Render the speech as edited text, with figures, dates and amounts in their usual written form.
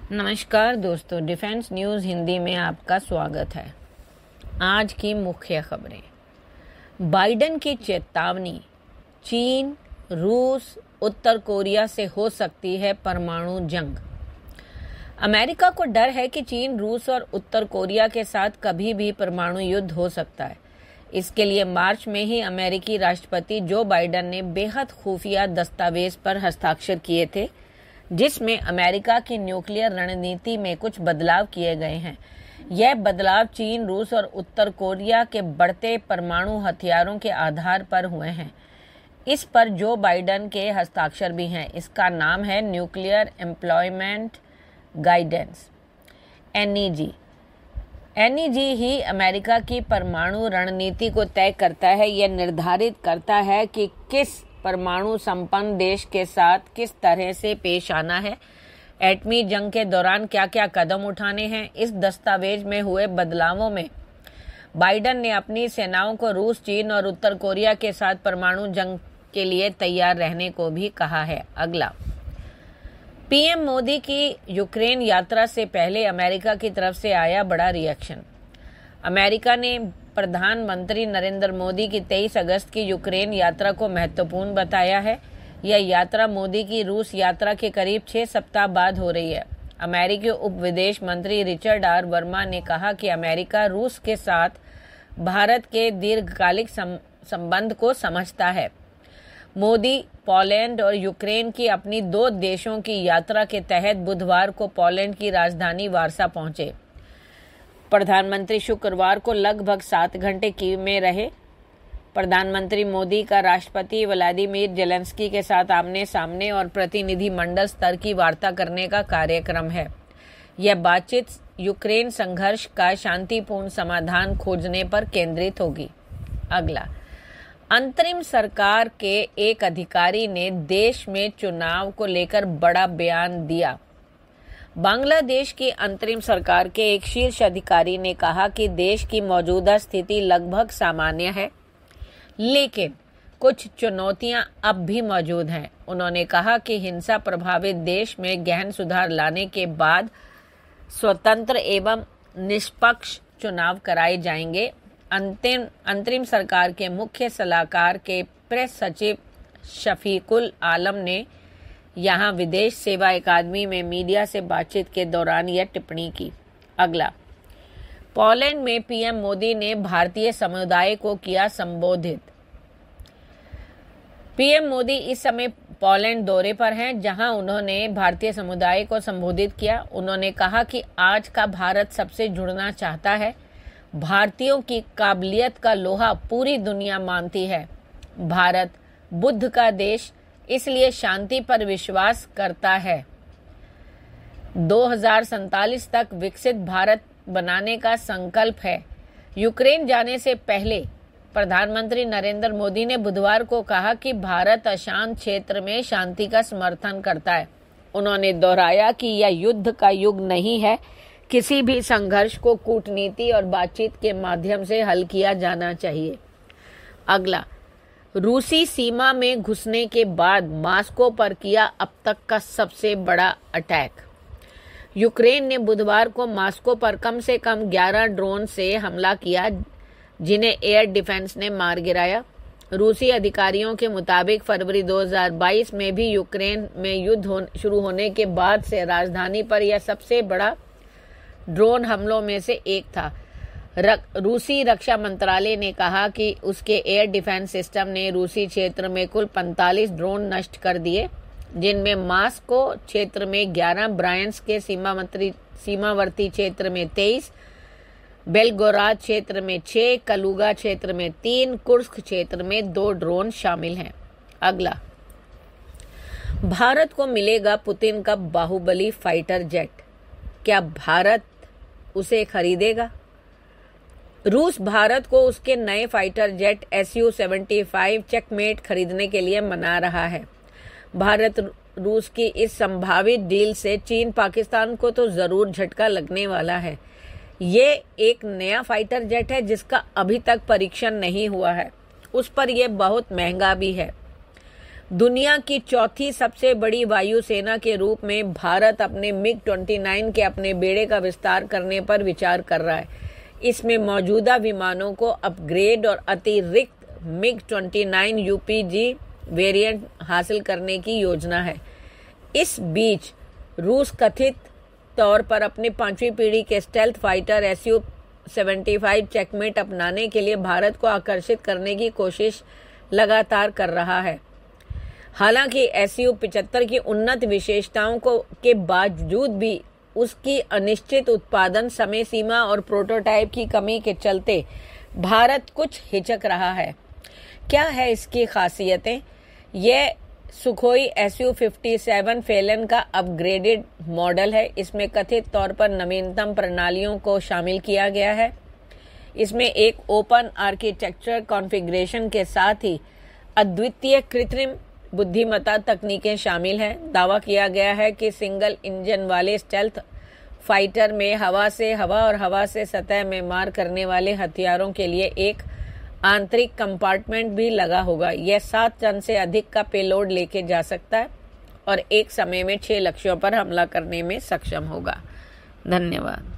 नमस्कार दोस्तों, defence news Hindi में आपका स्वागत है। आज की मुख्य खबरें। बाइडेन की चेतावनी, चीन, रूस, उत्तर कोरिया से हो सकती है परमाणु जंग। अमेरिका को डर है कि चीन, रूस और उत्तर कोरिया के साथ कभी भी परमाणु युद्ध हो सकता है। इसके लिए मार्च में ही अमेरिकी राष्ट्रपति जो बाइडेन ने बेहद खुफिया दस्तावेज पर हस्ताक्षर किए थे, जिसमें अमेरिका की न्यूक्लियर रणनीति में कुछ बदलाव किए गए हैं। यह बदलाव चीन, रूस और उत्तर कोरिया के बढ़ते परमाणु हथियारों के आधार पर हुए हैं। इस पर जो बाइडेन के हस्ताक्षर भी हैं। इसका नाम है nuclear employment guidance, NEG। NEG ही अमेरिका की परमाणु रणनीति को तय करता है। यह निर्धारित करता है कि किस परमाणु संपन्न देश के साथ किस तरह से पेश आना है, एटमी जंग के दौरान क्या क्या कदम उठाने हैं। इस दस्तावेज में हुए बदलावों में बाइडेन ने अपनी सेनाओं को रूस, चीन और उत्तर कोरिया के साथ परमाणु जंग के लिए तैयार रहने को भी कहा है। अगला, पीएम मोदी की यूक्रेन यात्रा से पहले अमेरिका की तरफ से आया बड़ा रिएक्शन। अमेरिका ने प्रधानमंत्री नरेंद्र मोदी की 23 अगस्त की यूक्रेन यात्रा को महत्वपूर्ण बताया है। यह यात्रा मोदी की रूस यात्रा के करीब 6 सप्ताह बाद हो रही है। अमेरिकी उप विदेश मंत्री रिचर्ड R. वर्मा ने कहा कि अमेरिका रूस के साथ भारत के दीर्घकालिक संबंध को समझता है। मोदी पोलैंड और यूक्रेन की अपनी 2 देशों की यात्रा के तहत बुधवार को पोलैंड की राजधानी वार्सा पहुंचे। प्रधानमंत्री शुक्रवार को लगभग 7 घंटे कीव में रहे। प्रधानमंत्री मोदी का राष्ट्रपति व्लादिमीर जेलेंस्की के साथ आमने सामने और प्रतिनिधि मंडल स्तर की वार्ता करने का कार्यक्रम है। यह बातचीत यूक्रेन संघर्ष का शांतिपूर्ण समाधान खोजने पर केंद्रित होगी। अगला, अंतरिम सरकार के एक अधिकारी ने देश में चुनाव को लेकर बड़ा बयान दिया। बांग्लादेश की अंतरिम सरकार के एक शीर्ष अधिकारी ने कहा कि देश की मौजूदा स्थिति लगभग सामान्य है, लेकिन कुछ चुनौतियां अब भी मौजूद हैं। उन्होंने कहा कि हिंसा प्रभावित देश में गहन सुधार लाने के बाद स्वतंत्र एवं निष्पक्ष चुनाव कराए जाएंगे। अंतरिम सरकार के मुख्य सलाहकार के प्रेस सचिव शफीकुल आलम ने यहाँ विदेश सेवा अकादमी में मीडिया से बातचीत के दौरान यह टिप्पणी की। अगला, पोलैंड में पीएम मोदी ने भारतीय समुदाय को किया संबोधित। पीएम मोदी इस समय पोलैंड दौरे पर हैं, जहां उन्होंने भारतीय समुदाय को संबोधित किया। उन्होंने कहा कि आज का भारत सबसे जुड़ना चाहता है। भारतीयों की काबिलियत का लोहा पूरी दुनिया मानती है। भारत बुद्ध का देश, इसलिए शांति पर विश्वास करता है। 2047 तक विकसित भारत बनाने का संकल्प है। यूक्रेन जाने से पहले प्रधानमंत्री नरेंद्र मोदी ने बुधवार को कहा कि भारत अशांत क्षेत्र में शांति का समर्थन करता है। उन्होंने दोहराया कि यह युद्ध का युग नहीं है। किसी भी संघर्ष को कूटनीति और बातचीत के माध्यम से हल किया जाना चाहिए। अगला, रूसी सीमा में घुसने के बाद मॉस्को पर किया अब तक का सबसे बड़ा अटैक। यूक्रेन ने बुधवार को मॉस्को पर कम से कम 11 ड्रोन से हमला किया, जिन्हें एयर डिफेंस ने मार गिराया। रूसी अधिकारियों के मुताबिक फरवरी 2022 में भी यूक्रेन में युद्ध शुरू होने के बाद से राजधानी पर यह सबसे बड़ा ड्रोन हमलों में से एक था। रूसी रक्षा मंत्रालय ने कहा कि उसके एयर डिफेंस सिस्टम ने रूसी क्षेत्र में कुल 45 ड्रोन नष्ट कर दिए, जिनमें मॉस्को क्षेत्र में 11, ब्रायंस्क के सीमावर्ती क्षेत्र में 23, बेलगोराद क्षेत्र में 6, कलुगा क्षेत्र में 3, कुर्स्क क्षेत्र में 2 ड्रोन शामिल हैं। अगला, भारत को मिलेगा पुतिन का बाहुबली फाइटर जेट। क्या भारत उसे खरीदेगा? रूस भारत को उसके नए फाइटर जेट Su-75 चेकमेट खरीदने के लिए मना रहा है। भारत रूस की इस संभावित डील से चीन, पाकिस्तान को तो जरूर झटका लगने वाला है। ये एक नया फाइटर जेट है जिसका अभी तक परीक्षण नहीं हुआ है। उस पर यह बहुत महंगा भी है। दुनिया की चौथी सबसे बड़ी वायुसेना के रूप में भारत अपने MiG-29 के अपने बेड़े का विस्तार करने पर विचार कर रहा है। इसमें मौजूदा विमानों को अपग्रेड और अतिरिक्त MiG-29 UPG वेरिएंट हासिल करने की योजना है। इस बीच रूस कथित तौर पर अपनी 5वीं पीढ़ी के स्टेल्थ फाइटर Su-75 चेकमेट अपनाने के लिए भारत को आकर्षित करने की कोशिश लगातार कर रहा है। हालांकि Su-75 की उन्नत विशेषताओं के बावजूद भी उसकी अनिश्चित उत्पादन समय सीमा और प्रोटोटाइप की कमी के चलते भारत कुछ हिचक रहा है। क्या है इसकी खासियतें? यह सुखोई Su-57 फेलन का अपग्रेडेड मॉडल है। इसमें कथित तौर पर नवीनतम प्रणालियों को शामिल किया गया है। इसमें एक ओपन आर्किटेक्चर कॉन्फ़िगरेशन के साथ ही अद्वितीय कृत्रिम बुद्धिमत्ता तकनीकें शामिल हैं। दावा किया गया है कि सिंगल इंजन वाले स्टेल्थ फाइटर में हवा से हवा और हवा से सतह में मार करने वाले हथियारों के लिए एक आंतरिक कंपार्टमेंट भी लगा होगा। यह 7 टन से अधिक का पेलोड लेके जा सकता है और एक समय में 6 लक्ष्यों पर हमला करने में सक्षम होगा। धन्यवाद।